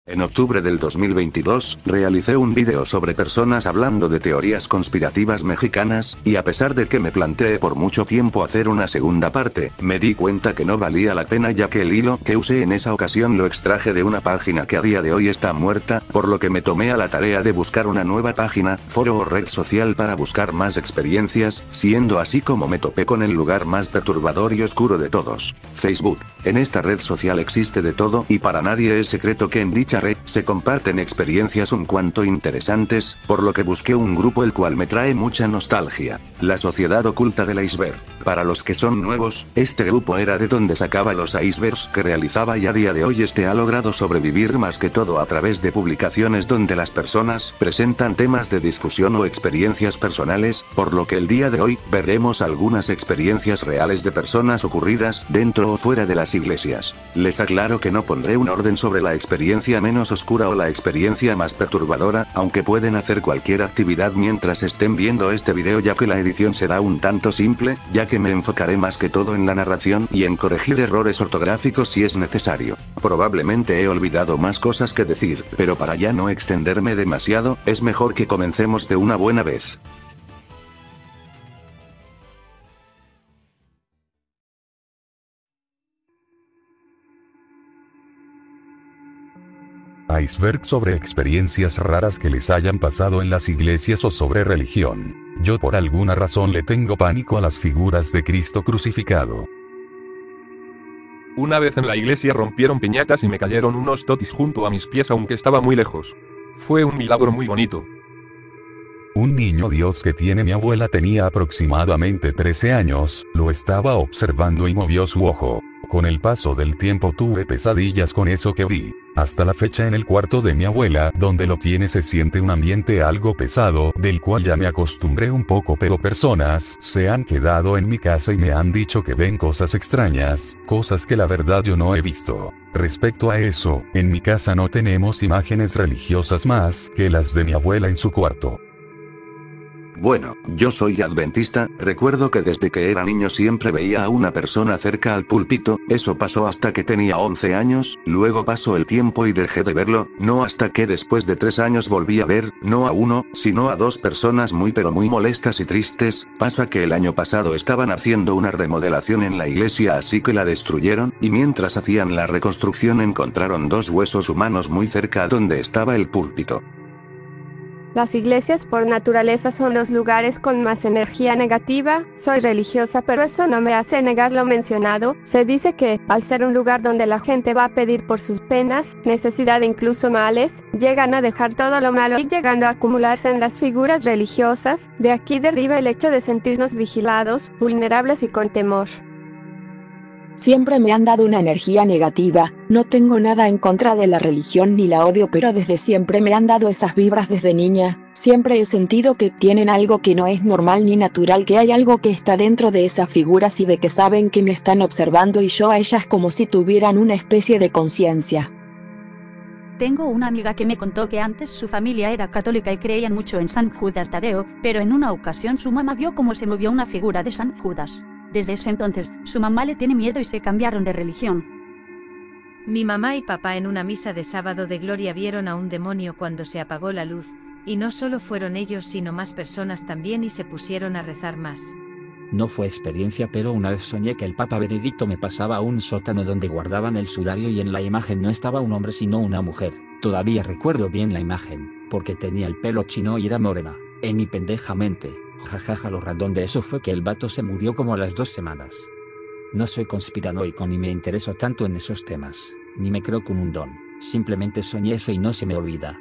En octubre del 2022, realicé un vídeo sobre personas hablando de teorías conspirativas mexicanas, y a pesar de que me planteé por mucho tiempo hacer una segunda parte, me di cuenta que no valía la pena ya que el hilo que usé en esa ocasión lo extraje de una página que a día de hoy está muerta, por lo que me tomé a la tarea de buscar una nueva página, foro o red social para buscar más experiencias, siendo así como me topé con el lugar más perturbador y oscuro de todos, Facebook. En esta red social existe de todo y para nadie es secreto que en dicha red se comparten experiencias un cuanto interesantes, por lo que busqué un grupo el cual me trae mucha nostalgia, la Sociedad Oculta del Iceberg. Para los que son nuevos, este grupo era de donde sacaba los icebergs que realizaba y a día de hoy ha logrado sobrevivir más que todo a través de publicaciones donde las personas presentan temas de discusión o experiencias personales, por lo que el día de hoy veremos algunas experiencias reales de personas ocurridas dentro o fuera de las iglesias. Les aclaro que no pondré un orden sobre la experiencia menos oscura o la experiencia más perturbadora, aunque pueden hacer cualquier actividad mientras estén viendo este video ya que la edición será un tanto simple, ya que me enfocaré más que todo en la narración y en corregir errores ortográficos si es necesario. Probablemente he olvidado más cosas que decir, pero para ya no extenderme demasiado, es mejor que comencemos de una buena vez. Iceberg sobre experiencias raras que les hayan pasado en las iglesias o sobre religión. Yo por alguna razón le tengo pánico a las figuras de Cristo crucificado. Una vez en la iglesia rompieron piñatas y me cayeron unos totis junto a mis pies aunque estaba muy lejos. Fue un milagro muy bonito. Un niño Dios que tiene mi abuela tenía aproximadamente 13 años, lo estaba observando y movió su ojo. Con el paso del tiempo tuve pesadillas con eso que vi. Hasta la fecha en el cuarto de mi abuela, donde lo tiene se siente un ambiente algo pesado, del cual ya me acostumbré un poco, pero personas se han quedado en mi casa y me han dicho que ven cosas extrañas, cosas que la verdad yo no he visto. Respecto a eso, en mi casa no tenemos imágenes religiosas más que las de mi abuela en su cuarto. Bueno, yo soy adventista, recuerdo que desde que era niño siempre veía a una persona cerca al púlpito, eso pasó hasta que tenía 11 años, luego pasó el tiempo y dejé de verlo, no hasta que después de 3 años volví a ver, no a uno, sino a 2 personas muy molestas y tristes. Pasa que el año pasado estaban haciendo una remodelación en la iglesia así que la destruyeron, y mientras hacían la reconstrucción encontraron 2 huesos humanos muy cerca donde estaba el púlpito. Las iglesias por naturaleza son los lugares con más energía negativa. Soy religiosa, pero eso no me hace negar lo mencionado. Se dice que, al ser un lugar donde la gente va a pedir por sus penas, necesidad e incluso males, llegan a dejar todo lo malo y llegando a acumularse en las figuras religiosas. De aquí deriva el hecho de sentirnos vigilados, vulnerables y con temor. Siempre me han dado una energía negativa, no tengo nada en contra de la religión ni la odio, pero desde siempre me han dado esas vibras desde niña. Siempre he sentido que tienen algo que no es normal ni natural, que hay algo que está dentro de esas figuras y de que saben que me están observando y yo a ellas como si tuvieran una especie de conciencia. Tengo una amiga que me contó que antes su familia era católica y creían mucho en San Judas Tadeo, pero en una ocasión su mamá vio cómo se movió una figura de San Judas. Desde ese entonces, su mamá le tiene miedo y se cambiaron de religión. Mi mamá y papá en una misa de sábado de gloria vieron a un demonio cuando se apagó la luz, y no solo fueron ellos sino más personas también y se pusieron a rezar más. No fue experiencia, pero una vez soñé que el Papa Benedicto me pasaba a un sótano donde guardaban el sudario y en la imagen no estaba un hombre sino una mujer. Todavía recuerdo bien la imagen, porque tenía el pelo chino y era morena. En mi pendeja mente, jajaja, lo random de eso fue que el vato se murió como a las 2 semanas. No soy conspiranoico ni me intereso tanto en esos temas, ni me creo con un don, simplemente soñé eso y no se me olvida.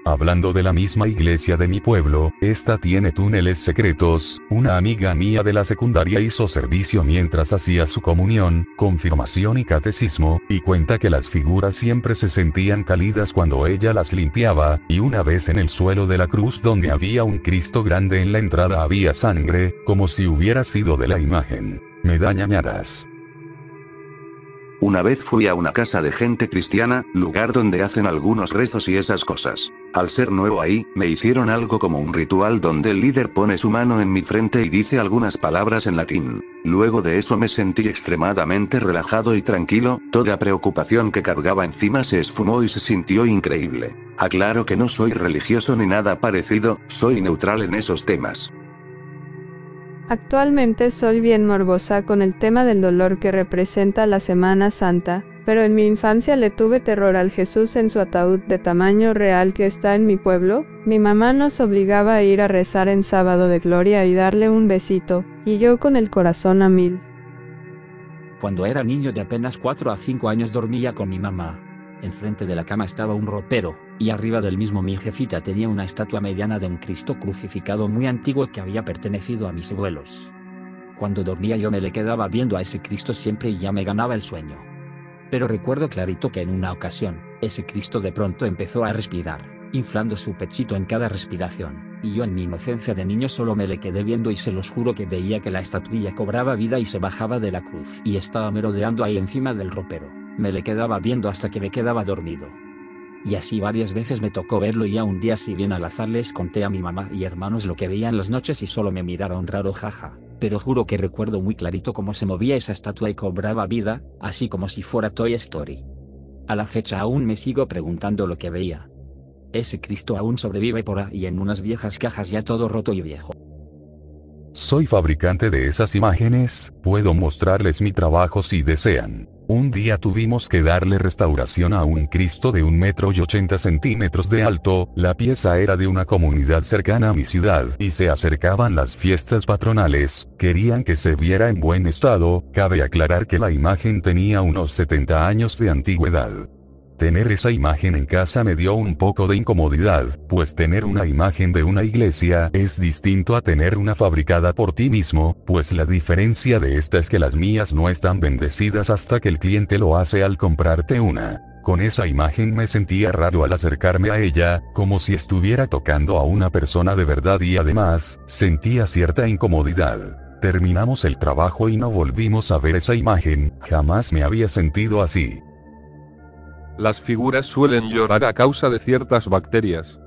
Hablando de la misma iglesia de mi pueblo, esta tiene túneles secretos. Una amiga mía de la secundaria hizo servicio mientras hacía su comunión, confirmación y catecismo, y cuenta que las figuras siempre se sentían cálidas cuando ella las limpiaba, y una vez en el suelo de la cruz donde había un Cristo grande en la entrada había sangre, como si hubiera sido de la imagen. Me da ñañaras. Una vez fui a una casa de gente cristiana, lugar donde hacen algunos rezos y esas cosas. Al ser nuevo ahí, me hicieron algo como un ritual donde el líder pone su mano en mi frente y dice algunas palabras en latín. Luego de eso me sentí extremadamente relajado y tranquilo, toda preocupación que cargaba encima se esfumó y se sintió increíble. Aclaro que no soy religioso ni nada parecido, soy neutral en esos temas. Actualmente soy bien morbosa con el tema del dolor que representa la Semana Santa, pero en mi infancia le tuve terror al Jesús en su ataúd de tamaño real que está en mi pueblo. Mi mamá nos obligaba a ir a rezar en Sábado de Gloria y darle un besito, y yo con el corazón a mil. Cuando era niño de apenas 4 a 5 años dormía con mi mamá. Enfrente de la cama estaba un ropero, y arriba del mismo mi jefita tenía una estatua mediana de un Cristo crucificado muy antiguo que había pertenecido a mis abuelos. Cuando dormía yo me le quedaba viendo a ese Cristo siempre y ya me ganaba el sueño. Pero recuerdo clarito que en una ocasión, ese Cristo de pronto empezó a respirar, inflando su pechito en cada respiración, y yo en mi inocencia de niño solo me le quedé viendo y se los juro que veía que la estatuilla cobraba vida y se bajaba de la cruz y estaba merodeando ahí encima del ropero. Me le quedaba viendo hasta que me quedaba dormido. Y así varias veces me tocó verlo y ya un día si bien al azar les conté a mi mamá y hermanos lo que veía en las noches y solo me miraron raro jaja, pero juro que recuerdo muy clarito cómo se movía esa estatua y cobraba vida, así como si fuera Toy Story. A la fecha aún me sigo preguntando lo que veía. Ese Cristo aún sobrevive por ahí en unas viejas cajas ya todo roto y viejo. Soy fabricante de esas imágenes, puedo mostrarles mi trabajo si desean. Un día tuvimos que darle restauración a un Cristo de 1,80 m de alto, la pieza era de una comunidad cercana a mi ciudad y se acercaban las fiestas patronales, querían que se viera en buen estado, cabe aclarar que la imagen tenía unos 70 años de antigüedad. Tener esa imagen en casa me dio un poco de incomodidad, pues tener una imagen de una iglesia es distinto a tener una fabricada por ti mismo, pues la diferencia de esta es que las mías no están bendecidas hasta que el cliente lo hace al comprarte una. Con esa imagen me sentía raro al acercarme a ella, como si estuviera tocando a una persona de verdad y además, sentía cierta incomodidad. Terminamos el trabajo y no volvimos a ver esa imagen, jamás me había sentido así. Las figuras suelen llorar a causa de ciertas bacterias.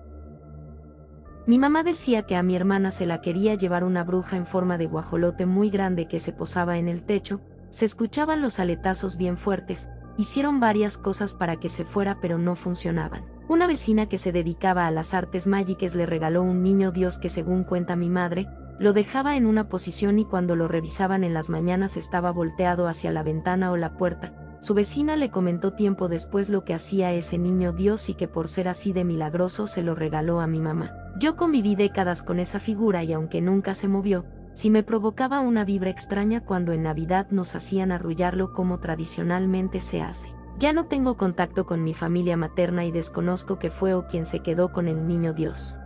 Mi mamá decía que a mi hermana se la quería llevar una bruja en forma de guajolote muy grande que se posaba en el techo, se escuchaban los aletazos bien fuertes, hicieron varias cosas para que se fuera pero no funcionaban. Una vecina que se dedicaba a las artes mágicas le regaló un niño Dios que según cuenta mi madre, lo dejaba en una posición y cuando lo revisaban en las mañanas estaba volteado hacia la ventana o la puerta. Su vecina le comentó tiempo después lo que hacía ese niño Dios y que por ser así de milagroso se lo regaló a mi mamá. Yo conviví décadas con esa figura y aunque nunca se movió, sí me provocaba una vibra extraña cuando en Navidad nos hacían arrullarlo como tradicionalmente se hace. Ya no tengo contacto con mi familia materna y desconozco qué fue o quién se quedó con el niño Dios.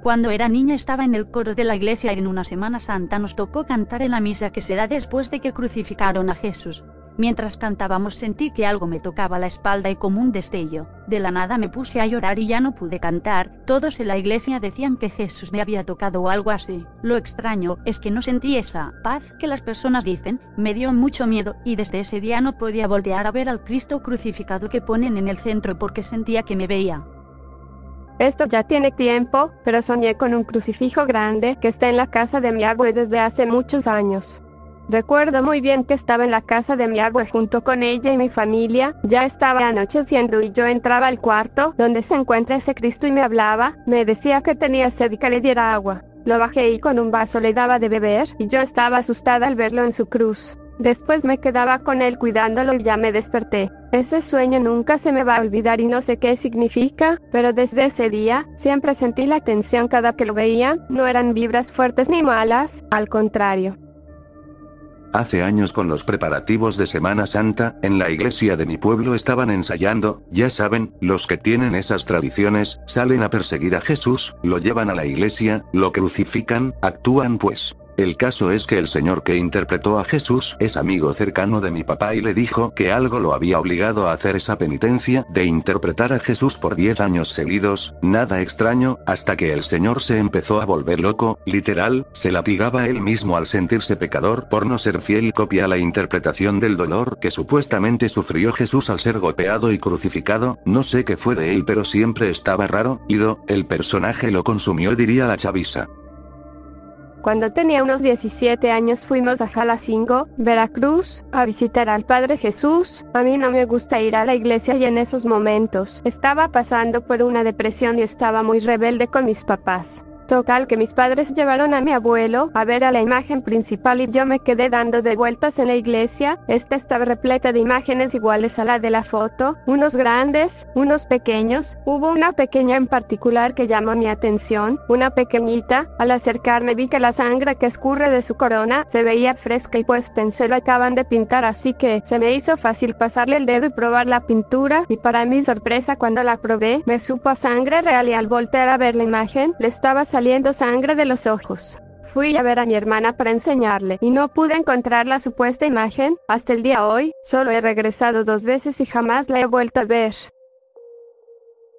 Cuando era niña estaba en el coro de la iglesia y en una Semana Santa nos tocó cantar en la misa que se da después de que crucificaron a Jesús. Mientras cantábamos sentí que algo me tocaba la espalda y como un destello, de la nada me puse a llorar y ya no pude cantar. Todos en la iglesia decían que Jesús me había tocado o algo así. Lo extraño es que no sentí esa paz que las personas dicen, me dio mucho miedo y desde ese día no podía voltear a ver al Cristo crucificado que ponen en el centro porque sentía que me veía. Esto ya tiene tiempo, pero soñé con un crucifijo grande que está en la casa de mi abue desde hace muchos años. Recuerdo muy bien que estaba en la casa de mi abue junto con ella y mi familia, ya estaba anocheciendo y yo entraba al cuarto donde se encuentra ese Cristo y me hablaba, me decía que tenía sed y que le diera agua. Lo bajé y con un vaso le daba de beber y yo estaba asustada al verlo en su cruz. Después me quedaba con él cuidándolo y ya me desperté. Ese sueño nunca se me va a olvidar y no sé qué significa, pero desde ese día, siempre sentí la tensión cada que lo veía, no eran vibras fuertes ni malas, al contrario. Hace años con los preparativos de Semana Santa, en la iglesia de mi pueblo estaban ensayando, ya saben, los que tienen esas tradiciones, salen a perseguir a Jesús, lo llevan a la iglesia, lo crucifican, actúan pues. El caso es que el señor que interpretó a Jesús es amigo cercano de mi papá y le dijo que algo lo había obligado a hacer esa penitencia de interpretar a Jesús por 10 años seguidos, nada extraño, hasta que el señor se empezó a volver loco, literal, se latigaba él mismo al sentirse pecador por no ser fiel y copia la interpretación del dolor que supuestamente sufrió Jesús al ser golpeado y crucificado, no sé qué fue de él pero siempre estaba raro, el personaje lo consumió diría la chaviza. Cuando tenía unos 17 años fuimos a Jalacingo, Veracruz, a visitar al Padre Jesús. A mí no me gusta ir a la iglesia y en esos momentos estaba pasando por una depresión y estaba muy rebelde con mis papás. Total que mis padres llevaron a mi abuelo a ver a la imagen principal y yo me quedé dando de vueltas en la iglesia. Esta estaba repleta de imágenes iguales a la de la foto, unos grandes, unos pequeños. Hubo una pequeña en particular que llamó mi atención, una pequeñita. Al acercarme vi que la sangre que escurre de su corona se veía fresca y pues pensé lo acaban de pintar, así que se me hizo fácil pasarle el dedo y probar la pintura, y para mi sorpresa cuando la probé me supo a sangre real y al voltear a ver la imagen le estaba saliendo sangre de los ojos. Fui a ver a mi hermana para enseñarle y no pude encontrar la supuesta imagen. Hasta el día de hoy, solo he regresado 2 veces y jamás la he vuelto a ver.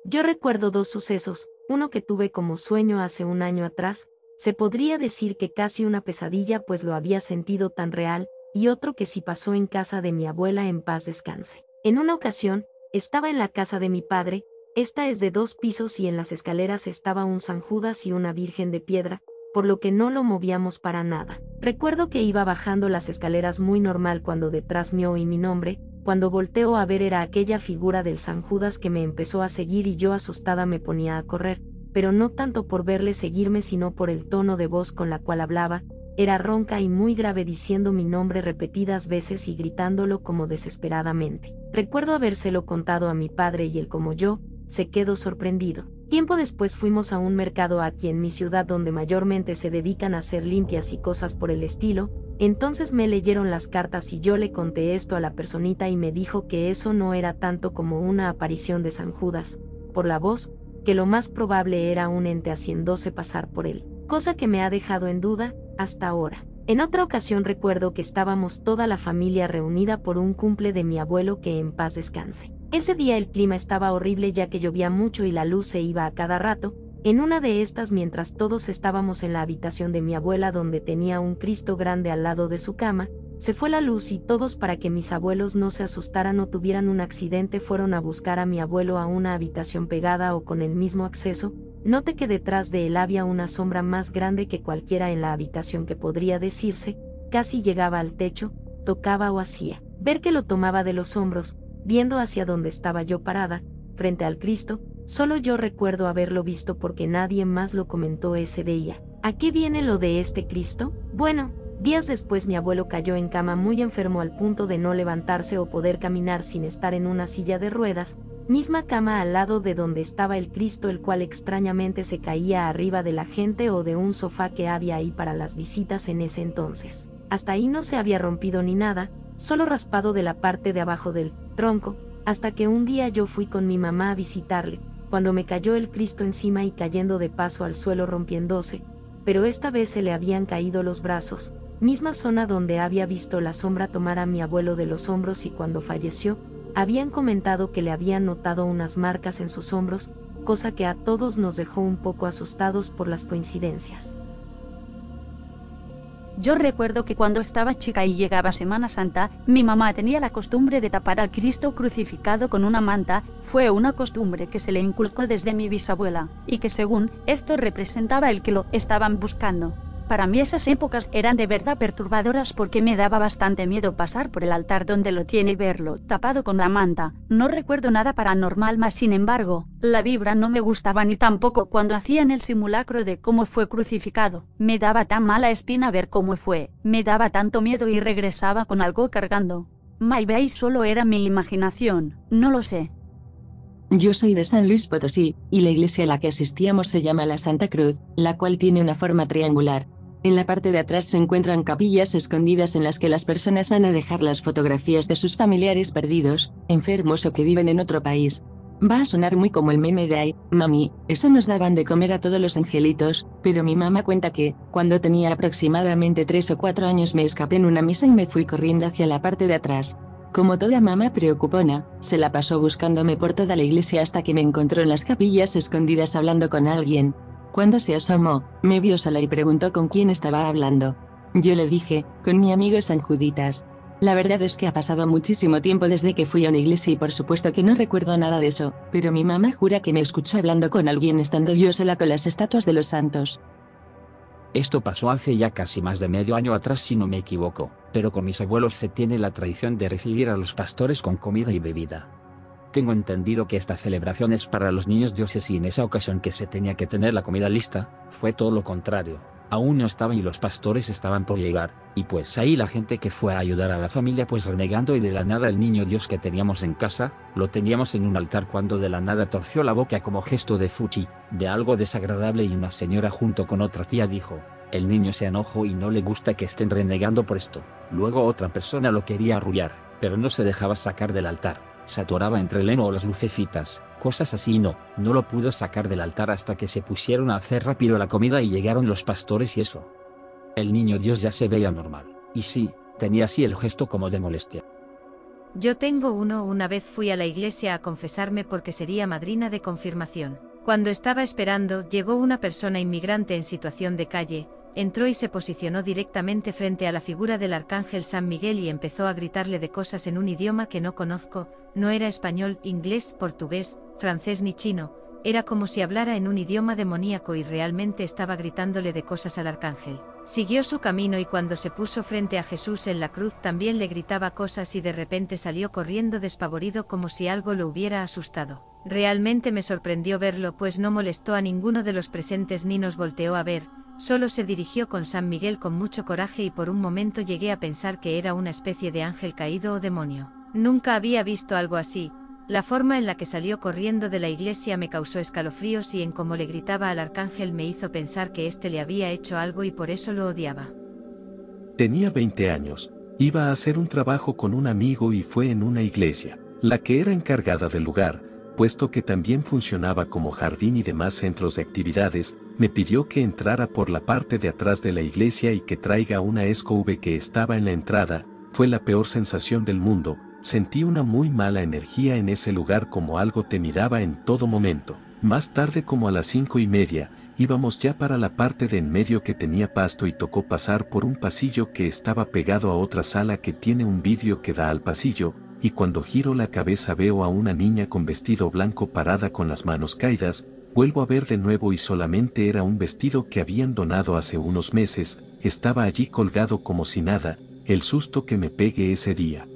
Yo recuerdo 2 sucesos, uno que tuve como sueño hace un año atrás, se podría decir que casi una pesadilla pues lo había sentido tan real, y otro que sí pasó en casa de mi abuela en paz descanse. En una ocasión, estaba en la casa de mi padre. Esta es de 2 pisos y en las escaleras estaba un San Judas y una Virgen de piedra, por lo que no lo movíamos para nada. Recuerdo que iba bajando las escaleras muy normal cuando detrás mío oí mi nombre. Cuando volteo a ver era aquella figura del San Judas que me empezó a seguir y yo asustada me ponía a correr, pero no tanto por verle seguirme sino por el tono de voz con la cual hablaba. Era ronca y muy grave diciendo mi nombre repetidas veces y gritándolo como desesperadamente. Recuerdo habérselo contado a mi padre y él como yo, se quedó sorprendido. Tiempo después fuimos a un mercado aquí en mi ciudad donde mayormente se dedican a hacer limpias y cosas por el estilo. Entonces me leyeron las cartas y yo le conté esto a la personita y me dijo que eso no era tanto como una aparición de San Judas, por la voz, que lo más probable era un ente haciéndose pasar por él, cosa que me ha dejado en duda hasta ahora. En otra ocasión recuerdo que estábamos toda la familia reunida por un cumple de mi abuelo que en paz descanse. Ese día el clima estaba horrible ya que llovía mucho y la luz se iba a cada rato. En una de estas mientras todos estábamos en la habitación de mi abuela donde tenía un Cristo grande al lado de su cama, se fue la luz y todos para que mis abuelos no se asustaran o tuvieran un accidente fueron a buscar a mi abuelo a una habitación pegada o con el mismo acceso. Noté que detrás de él había una sombra más grande que cualquiera en la habitación que podría decirse, casi llegaba al techo, tocaba o hacía ver que lo tomaba de los hombros, viendo hacia donde estaba yo parada, frente al Cristo. Solo yo recuerdo haberlo visto porque nadie más lo comentó ese día. ¿A qué viene lo de este Cristo? Bueno, días después mi abuelo cayó en cama muy enfermo al punto de no levantarse o poder caminar sin estar en una silla de ruedas, misma cama al lado de donde estaba el Cristo, el cual extrañamente se caía arriba de la gente o de un sofá que había ahí para las visitas en ese entonces. Hasta ahí no se había rompido ni nada, solo raspado de la parte de abajo del tronco, hasta que un día yo fui con mi mamá a visitarle, cuando me cayó el Cristo encima y cayendo de paso al suelo rompiéndose, pero esta vez se le habían caído los brazos, misma zona donde había visto la sombra tomar a mi abuelo de los hombros y cuando falleció, habían comentado que le habían notado unas marcas en sus hombros, cosa que a todos nos dejó un poco asustados por las coincidencias. Yo recuerdo que cuando estaba chica y llegaba Semana Santa, mi mamá tenía la costumbre de tapar al Cristo crucificado con una manta. Fue una costumbre que se le inculcó desde mi bisabuela, y que según esto representaba el que lo estaban buscando. Para mí esas épocas eran de verdad perturbadoras porque me daba bastante miedo pasar por el altar donde lo tiene y verlo tapado con la manta. No recuerdo nada paranormal más, sin embargo, la vibra no me gustaba ni tampoco cuando hacían el simulacro de cómo fue crucificado. Me daba tan mala espina ver cómo fue, me daba tanto miedo y regresaba con algo cargando. Maybe solo era mi imaginación, no lo sé. Yo soy de San Luis Potosí, y la iglesia a la que asistíamos se llama la Santa Cruz, la cual tiene una forma triangular. En la parte de atrás se encuentran capillas escondidas en las que las personas van a dejar las fotografías de sus familiares perdidos, enfermos o que viven en otro país. Va a sonar muy como el meme de "Ay, mami, eso nos daban de comer a todos los angelitos", pero mi mamá cuenta que, cuando tenía aproximadamente 3 o 4 años me escapé en una misa y me fui corriendo hacia la parte de atrás. Como toda mamá preocupona, se la pasó buscándome por toda la iglesia hasta que me encontró en las capillas escondidas hablando con alguien. Cuando se asomó, me vio sola y preguntó con quién estaba hablando. Yo le dije, con mi amigo San Juditas. La verdad es que ha pasado muchísimo tiempo desde que fui a una iglesia y por supuesto que no recuerdo nada de eso, pero mi mamá jura que me escuchó hablando con alguien estando yo sola con las estatuas de los santos. Esto pasó hace ya casi más de medio año atrás si no me equivoco, pero con mis abuelos se tiene la tradición de recibir a los pastores con comida y bebida. Tengo entendido que esta celebración es para los niños dioses y en esa ocasión que se tenía que tener la comida lista, fue todo lo contrario. Aún no estaba y los pastores estaban por llegar, y pues ahí la gente que fue a ayudar a la familia pues renegando y de la nada el niño Dios que teníamos en casa, lo teníamos en un altar cuando de la nada torció la boca como gesto de fuchi, de algo desagradable y una señora junto con otra tía dijo, el niño se enojó y no le gusta que estén renegando por esto. Luego otra persona lo quería arrullar, pero no se dejaba sacar del altar. Se atoraba entre el heno o las lucecitas, cosas así y no lo pudo sacar del altar hasta que se pusieron a hacer rápido la comida y llegaron los pastores y eso. El niño Dios ya se veía normal, y sí, tenía así el gesto como de molestia. Yo tengo uno. Una vez fui a la iglesia a confesarme porque sería madrina de confirmación. Cuando estaba esperando, llegó una persona inmigrante en situación de calle, entró y se posicionó directamente frente a la figura del arcángel San Miguel y empezó a gritarle de cosas en un idioma que no conozco, no era español, inglés, portugués, francés ni chino, era como si hablara en un idioma demoníaco y realmente estaba gritándole de cosas al arcángel. Siguió su camino y cuando se puso frente a Jesús en la cruz también le gritaba cosas y de repente salió corriendo despavorido como si algo lo hubiera asustado. Realmente me sorprendió verlo pues no molestó a ninguno de los presentes ni nos volteó a ver. Solo se dirigió con San Miguel con mucho coraje y por un momento llegué a pensar que era una especie de ángel caído o demonio. Nunca había visto algo así. La forma en la que salió corriendo de la iglesia me causó escalofríos y en cómo le gritaba al arcángel me hizo pensar que éste le había hecho algo y por eso lo odiaba. Tenía 20 años. Iba a hacer un trabajo con un amigo y fue en una iglesia, la que era encargada del lugar, puesto que también funcionaba como jardín y demás centros de actividades, me pidió que entrara por la parte de atrás de la iglesia y que traiga una SUV que estaba en la entrada. Fue la peor sensación del mundo, sentí una muy mala energía en ese lugar como algo te miraba en todo momento. Más tarde como a las 5:30, íbamos ya para la parte de en medio que tenía pasto y tocó pasar por un pasillo que estaba pegado a otra sala que tiene un vidrio que da al pasillo, y cuando giro la cabeza veo a una niña con vestido blanco parada con las manos caídas, vuelvo a ver de nuevo y solamente era un vestido que habían donado hace unos meses, estaba allí colgado como si nada, el susto que me pegué ese día.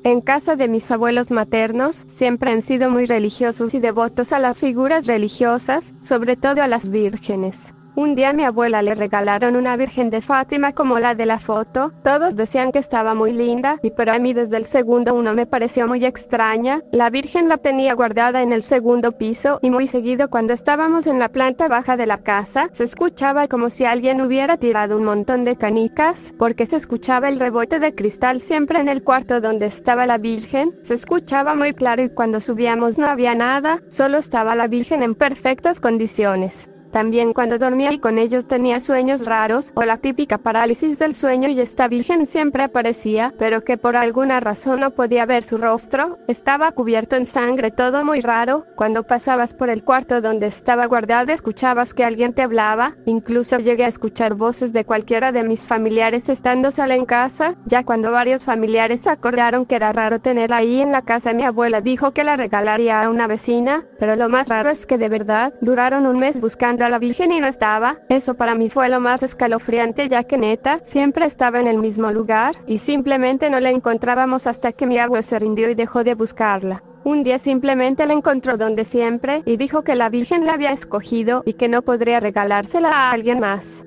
En casa de mis abuelos maternos, siempre han sido muy religiosos y devotos a las figuras religiosas, sobre todo a las vírgenes. Un día a mi abuela le regalaron una Virgen de Fátima como la de la foto, todos decían que estaba muy linda, pero a mí desde el segundo uno me pareció muy extraña. La Virgen la tenía guardada en el segundo piso y muy seguido cuando estábamos en la planta baja de la casa, se escuchaba como si alguien hubiera tirado un montón de canicas, porque se escuchaba el rebote de cristal siempre en el cuarto donde estaba la Virgen, se escuchaba muy claro y cuando subíamos no había nada, solo estaba la Virgen en perfectas condiciones. También cuando dormía y con ellos tenía sueños raros o la típica parálisis del sueño y esta Virgen siempre aparecía, pero que por alguna razón no podía ver su rostro, estaba cubierto en sangre, todo muy raro. Cuando pasabas por el cuarto donde estaba guardada escuchabas que alguien te hablaba, incluso llegué a escuchar voces de cualquiera de mis familiares estando sola en casa. Ya cuando varios familiares acordaron que era raro tenerla ahí en la casa, mi abuela dijo que la regalaría a una vecina, pero lo más raro es que de verdad duraron un mes buscando a la Virgen y no estaba. Eso para mí fue lo más escalofriante, ya que neta, siempre estaba en el mismo lugar, y simplemente no la encontrábamos hasta que mi abuelo se rindió y dejó de buscarla. Un día simplemente la encontró donde siempre, y dijo que la Virgen la había escogido, y que no podría regalársela a alguien más.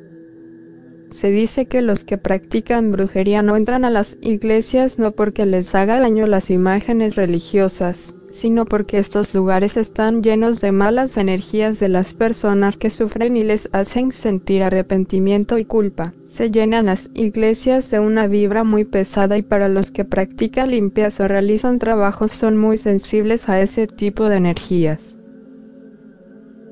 Se dice que los que practican brujería no entran a las iglesias no porque les haga daño las imágenes religiosas, sino porque estos lugares están llenos de malas energías de las personas que sufren y les hacen sentir arrepentimiento y culpa. Se llenan las iglesias de una vibra muy pesada y para los que practican limpieza o realizan trabajos son muy sensibles a ese tipo de energías.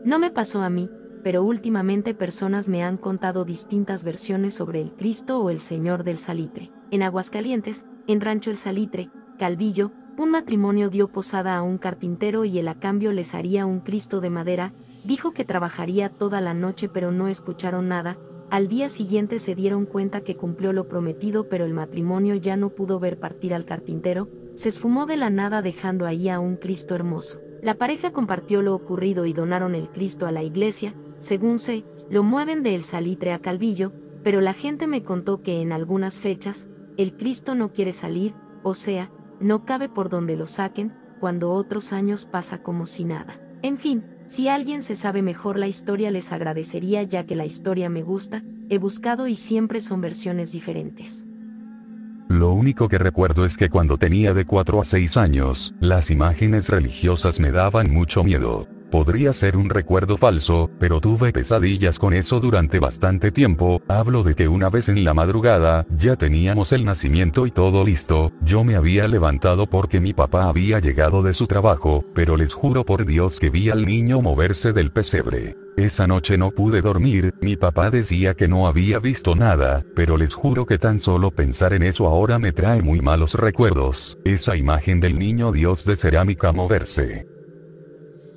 No me pasó a mí, pero últimamente personas me han contado distintas versiones sobre el Cristo o el Señor del Salitre. En Aguascalientes, en Rancho El Salitre, Calvillo, un matrimonio dio posada a un carpintero y él a cambio les haría un Cristo de madera. Dijo que trabajaría toda la noche pero no escucharon nada. Al día siguiente se dieron cuenta que cumplió lo prometido, pero el matrimonio ya no pudo ver partir al carpintero. Se esfumó de la nada dejando ahí a un Cristo hermoso. La pareja compartió lo ocurrido y donaron el Cristo a la iglesia. Según sé, lo mueven de El Salitre a Calvillo, pero la gente me contó que en algunas fechas, el Cristo no quiere salir, o sea, no cabe por donde lo saquen, cuando otros años pasa como si nada. En fin, si alguien se sabe mejor la historia les agradecería, ya que la historia me gusta, he buscado y siempre son versiones diferentes. Lo único que recuerdo es que cuando tenía de 4 a 6 años, las imágenes religiosas me daban mucho miedo. Podría ser un recuerdo falso, pero tuve pesadillas con eso durante bastante tiempo. Hablo de que una vez en la madrugada, ya teníamos el nacimiento y todo listo, yo me había levantado porque mi papá había llegado de su trabajo, pero les juro por Dios que vi al niño moverse del pesebre. Esa noche no pude dormir, mi papá decía que no había visto nada, pero les juro que tan solo pensar en eso ahora me trae muy malos recuerdos, esa imagen del niño Dios de cerámica moverse.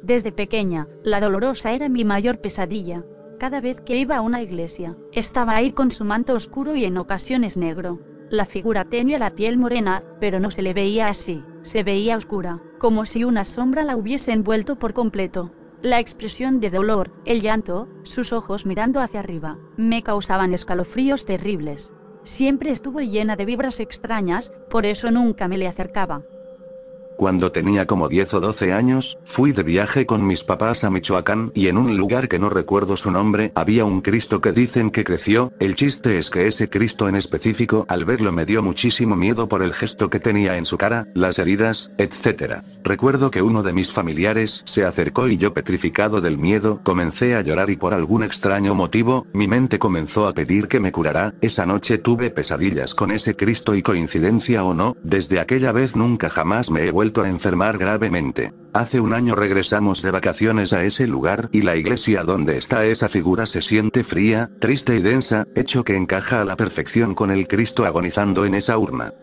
Desde pequeña, la Dolorosa era mi mayor pesadilla. Cada vez que iba a una iglesia, estaba ahí con su manto oscuro y en ocasiones negro. La figura tenía la piel morena, pero no se le veía así, se veía oscura, como si una sombra la hubiese envuelto por completo. La expresión de dolor, el llanto, sus ojos mirando hacia arriba, me causaban escalofríos terribles. Siempre estuvo llena de vibras extrañas, por eso nunca me le acercaba. Cuando tenía como 10 o 12 años, fui de viaje con mis papás a Michoacán y en un lugar que no recuerdo su nombre había un Cristo que dicen que creció. El chiste es que ese Cristo en específico al verlo me dio muchísimo miedo por el gesto que tenía en su cara, las heridas, etc. Recuerdo que uno de mis familiares se acercó y yo, petrificado del miedo, comencé a llorar y por algún extraño motivo, mi mente comenzó a pedir que me curara. Esa noche tuve pesadillas con ese Cristo y, coincidencia o no, desde aquella vez nunca jamás me he vuelto a enfermar gravemente. Hace un año regresamos de vacaciones a ese lugar y la iglesia donde está esa figura se siente fría, triste y densa, hecho que encaja a la perfección con el Cristo agonizando en esa urna.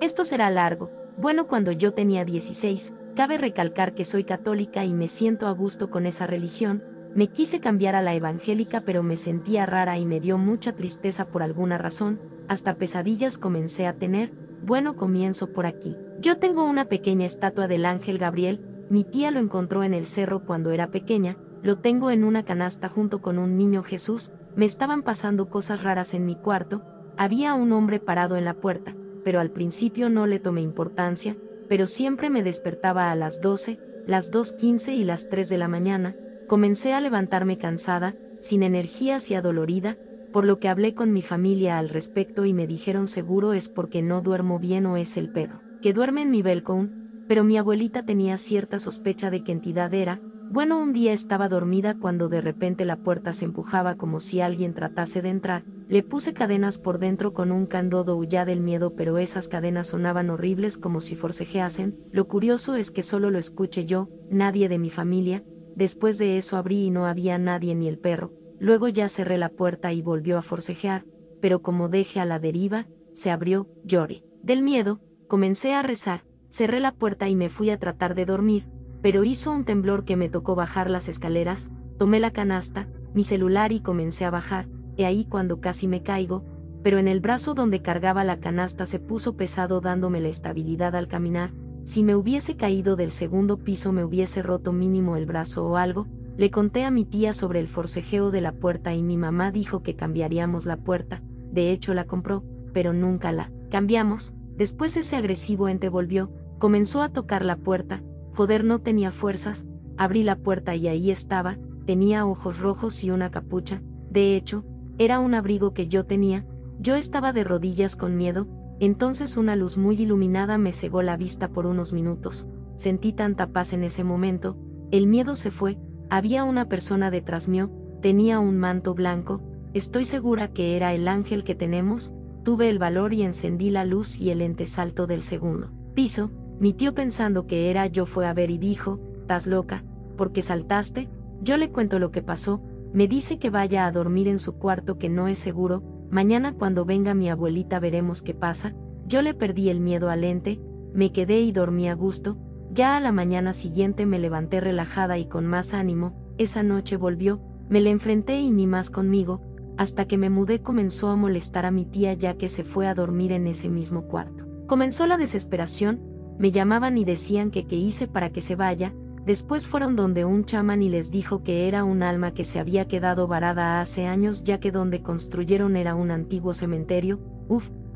Esto será largo. Bueno, cuando yo tenía 16, cabe recalcar que soy católica y me siento a gusto con esa religión. Me quise cambiar a la evangélica pero me sentía rara y me dio mucha tristeza por alguna razón, hasta pesadillas comencé a tener. Bueno, comienzo por aquí. Yo tengo una pequeña estatua del ángel Gabriel, mi tía lo encontró en el cerro cuando era pequeña, lo tengo en una canasta junto con un niño Jesús. Me estaban pasando cosas raras en mi cuarto, había un hombre parado en la puerta, pero al principio no le tomé importancia, pero siempre me despertaba a las 12, las 2:15 y las 3 de la mañana, comencé a levantarme cansada, sin energías y adolorida, por lo que hablé con mi familia al respecto y me dijeron seguro es porque no duermo bien o es el pedo, que duerme en mi balcón, pero mi abuelita tenía cierta sospecha de qué entidad era. Bueno, un día estaba dormida cuando de repente la puerta se empujaba como si alguien tratase de entrar, le puse cadenas por dentro con un candado, huía del miedo, pero esas cadenas sonaban horribles como si forcejeasen. Lo curioso es que solo lo escuché yo, nadie de mi familia. Después de eso abrí y no había nadie ni el perro. Luego ya cerré la puerta y volvió a forcejear, pero como dejé a la deriva, se abrió, lloré. Del miedo, comencé a rezar, cerré la puerta y me fui a tratar de dormir, pero hizo un temblor que me tocó bajar las escaleras, tomé la canasta, mi celular y comencé a bajar, he ahí cuando casi me caigo, pero en el brazo donde cargaba la canasta se puso pesado dándome la estabilidad al caminar. Si me hubiese caído del segundo piso me hubiese roto mínimo el brazo o algo. Le conté a mi tía sobre el forcejeo de la puerta y mi mamá dijo que cambiaríamos la puerta, de hecho la compró, pero nunca la cambiamos. Después ese agresivo ente volvió, comenzó a tocar la puerta, joder, no tenía fuerzas, abrí la puerta y ahí estaba, tenía ojos rojos y una capucha, de hecho, era un abrigo que yo tenía, yo estaba de rodillas con miedo, entonces una luz muy iluminada me cegó la vista por unos minutos. Sentí tanta paz en ese momento, el miedo se fue, había una persona detrás mío, tenía un manto blanco, estoy segura que era el ángel que tenemos. Tuve el valor y encendí la luz y el ente saltó del segundo piso. Mi tío, pensando que era yo, fue a ver y dijo: ¿Estás loca? ¿Por qué saltaste? Yo le cuento lo que pasó, me dice que vaya a dormir en su cuarto, que no es seguro, mañana cuando venga mi abuelita veremos qué pasa. Yo le perdí el miedo al ente, me quedé y dormí a gusto. Ya a la mañana siguiente me levanté relajada y con más ánimo. Esa noche volvió, me le enfrenté y ni más conmigo. Hasta que me mudé comenzó a molestar a mi tía, ya que se fue a dormir en ese mismo cuarto. Comenzó la desesperación, me llamaban y decían que qué hice para que se vaya. Después fueron donde un chamán y les dijo que era un alma que se había quedado varada hace años, ya que donde construyeron era un antiguo cementerio,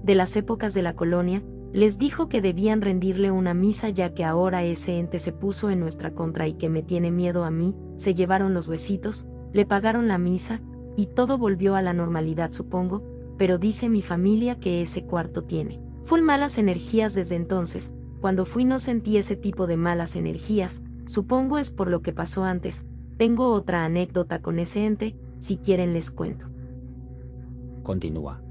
de las épocas de la colonia. Les dijo que debían rendirle una misa, ya que ahora ese ente se puso en nuestra contra y que me tiene miedo a mí. Se llevaron los huesitos, le pagaron la misa, y todo volvió a la normalidad, supongo, pero dice mi familia que ese cuarto tiene full malas energías desde entonces. Cuando fui no sentí ese tipo de malas energías, supongo es por lo que pasó antes. Tengo otra anécdota con ese ente, si quieren les cuento. Continúa.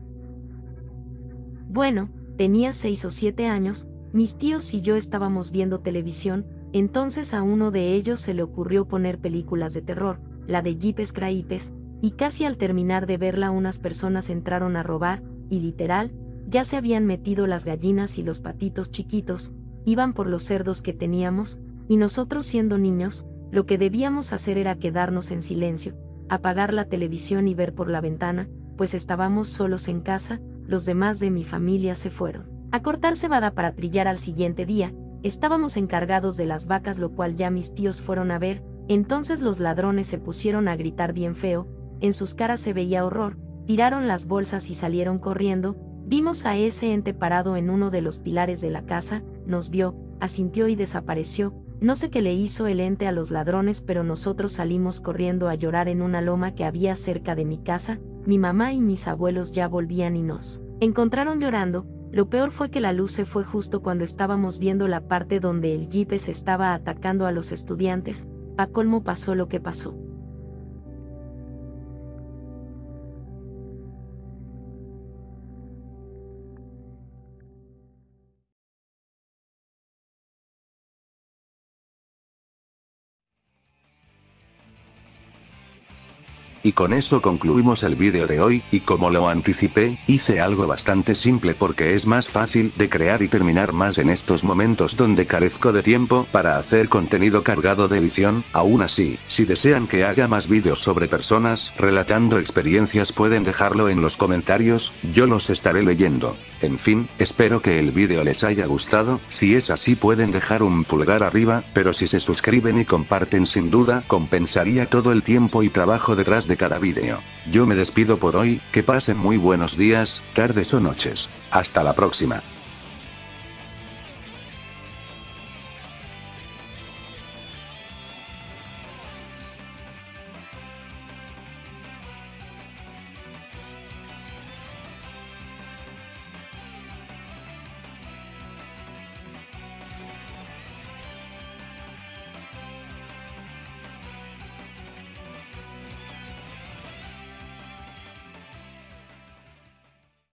Bueno, tenía 6 o 7 años, mis tíos y yo estábamos viendo televisión, entonces a uno de ellos se le ocurrió poner películas de terror, la de Jeepers Creepers, y casi al terminar de verla unas personas entraron a robar, y literal, ya se habían metido las gallinas y los patitos chiquitos, iban por los cerdos que teníamos, y nosotros siendo niños, lo que debíamos hacer era quedarnos en silencio, apagar la televisión y ver por la ventana, pues estábamos solos en casa. Los demás de mi familia se fueron a cortar cebada para trillar al siguiente día. Estábamos encargados de las vacas, lo cual ya mis tíos fueron a ver. Entonces los ladrones se pusieron a gritar bien feo, en sus caras se veía horror, tiraron las bolsas y salieron corriendo. Vimos a ese ente parado en uno de los pilares de la casa, nos vio, asintió y desapareció. No sé qué le hizo el ente a los ladrones, pero nosotros salimos corriendo a llorar en una loma que había cerca de mi casa. Mi mamá y mis abuelos ya volvían y nos encontraron llorando. Lo peor fue que la luz se fue justo cuando estábamos viendo la parte donde el jeep se estaba atacando a los estudiantes. Pa' colmo pasó lo que pasó. Y con eso concluimos el vídeo de hoy, y como lo anticipé, hice algo bastante simple porque es más fácil de crear y terminar más en estos momentos donde carezco de tiempo para hacer contenido cargado de edición. Aún así, si desean que haga más vídeos sobre personas relatando experiencias pueden dejarlo en los comentarios, yo los estaré leyendo. En fin, espero que el vídeo les haya gustado, si es así pueden dejar un pulgar arriba, pero si se suscriben y comparten sin duda compensaría todo el tiempo y trabajo detrás de cada vídeo. Yo me despido por hoy, que pasen muy buenos días, tardes o noches. Hasta la próxima.